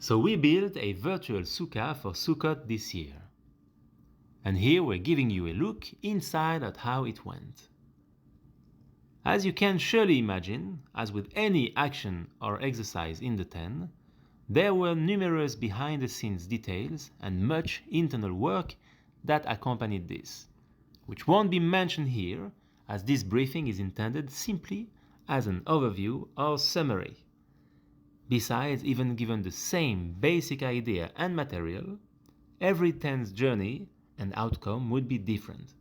So we built a virtual sukkah for Sukkot this year. And here we're giving you a look inside at how it went. As you can surely imagine, as with any action or exercise in the tent, there were numerous behind-the-scenes details and much internal work that accompanied this, which won't be mentioned here, as this briefing is intended simply as an overview or summary. Besides, even given the same basic idea and material, every tent's journey and outcome would be different,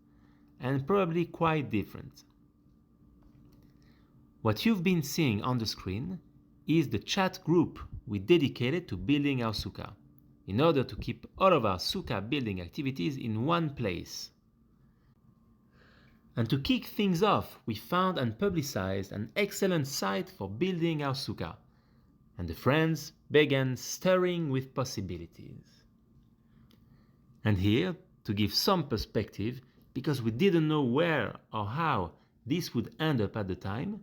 and probably quite different. What you've been seeing on the screen is the chat group we dedicated to building our sukkah, in order to keep all of our sukkah building activities in one place. And to kick things off, we found and publicized an excellent site for building our sukkah, and the friends began stirring with possibilities. And here, to give some perspective, because we didn't know where or how this would end up at the time,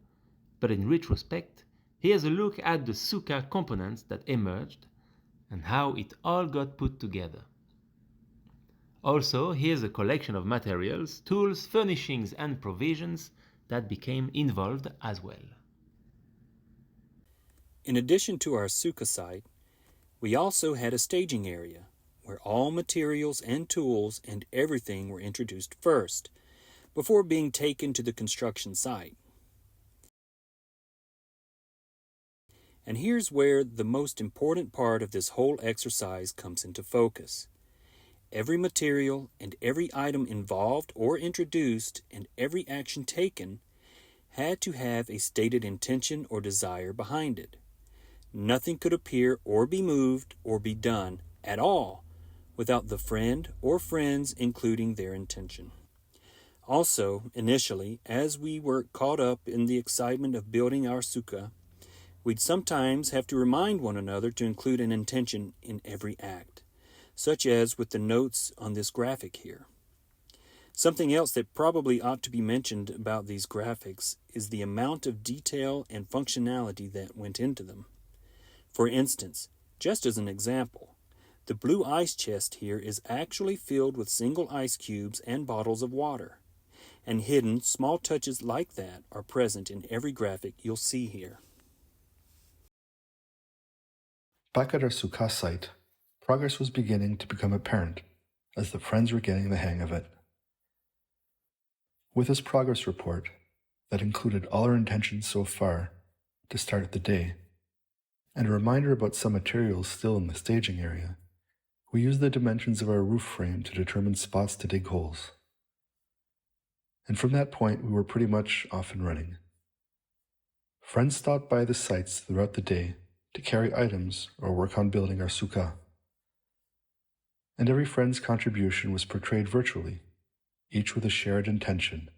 but in retrospect, here's a look at the sukkah components that emerged and how it all got put together. Also, here's a collection of materials, tools, furnishings and provisions that became involved as well. In addition to our sukkah site, we also had a staging area where all materials and tools and everything were introduced first, before being taken to the construction site. And here's where the most important part of this whole exercise comes into focus. Every material and every item involved or introduced and every action taken had to have a stated intention or desire behind it. Nothing could appear or be moved or be done at all without the friend or friends including their intention. Also, initially, as we were caught up in the excitement of building our sukkah, we'd sometimes have to remind one another to include an intention in every act, such as with the notes on this graphic here. Something else that probably ought to be mentioned about these graphics is the amount of detail and functionality that went into them. For instance, just as an example, the blue ice chest here is actually filled with single ice cubes and bottles of water, and hidden small touches like that are present in every graphic you'll see here. Back at our Sukkah site, progress was beginning to become apparent as the friends were getting the hang of it. With this progress report that included all our intentions so far to start the day, and a reminder about some materials still in the staging area, we used the dimensions of our roof frame to determine spots to dig holes. And from that point, we were pretty much off and running. Friends stopped by the sites throughout the day to carry items or work on building our sukkah. And every friend's contribution was portrayed virtually, each with a shared intention,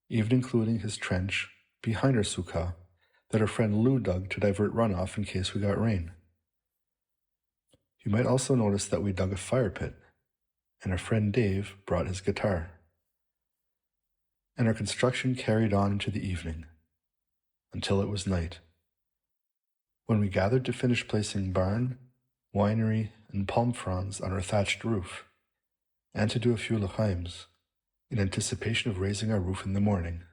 even including his trench behind our sukkah that our friend Lou dug to divert runoff in case we got rain. You might also notice that we dug a fire pit, and our friend Dave brought his guitar. And our construction carried on into the evening, until it was night, when we gathered to finish placing barn, winery, and palm fronds on our thatched roof, and to do a few l'chaims, in anticipation of raising our roof in the morning.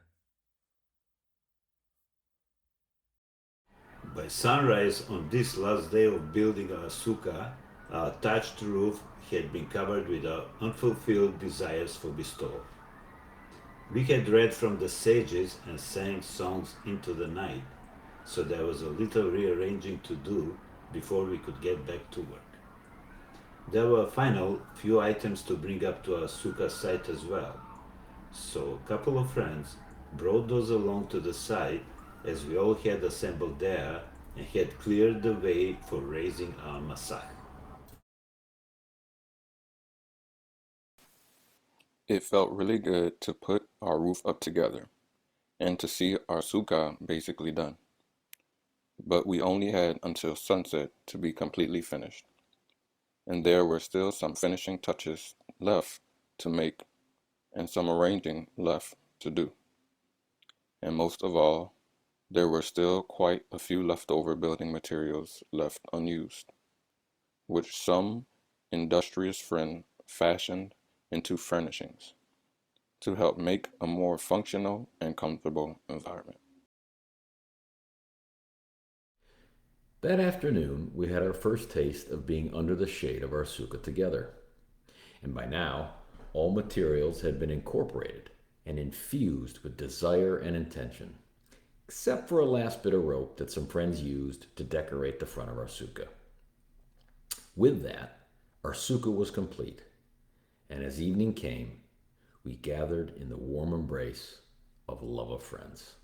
By sunrise on this last day of building our sukkah, our thatched roof had been covered with our unfulfilled desires for bestowal. We had read from the sages and sang songs into the night, so there was a little rearranging to do before we could get back to work. There were a final few items to bring up to our sukkah site as well, so a couple of friends brought those along to the site as we all had assembled there and had cleared the way for raising our masach. It felt really good to put our roof up together and to see our sukkah basically done. But we only had until sunset to be completely finished, and there were still some finishing touches left to make and some arranging left to do. And most of all, there were still quite a few leftover building materials left unused. which some industrious friend fashioned into furnishings to help make a more functional and comfortable environment. That afternoon, we had our first taste of being under the shade of our sukkah together. And by now, all materials had been incorporated and infused with desire and intention, except for a last bit of rope that some friends used to decorate the front of our sukkah. With that, our sukkah was complete, and as evening came, we gathered in the warm embrace of love of friends.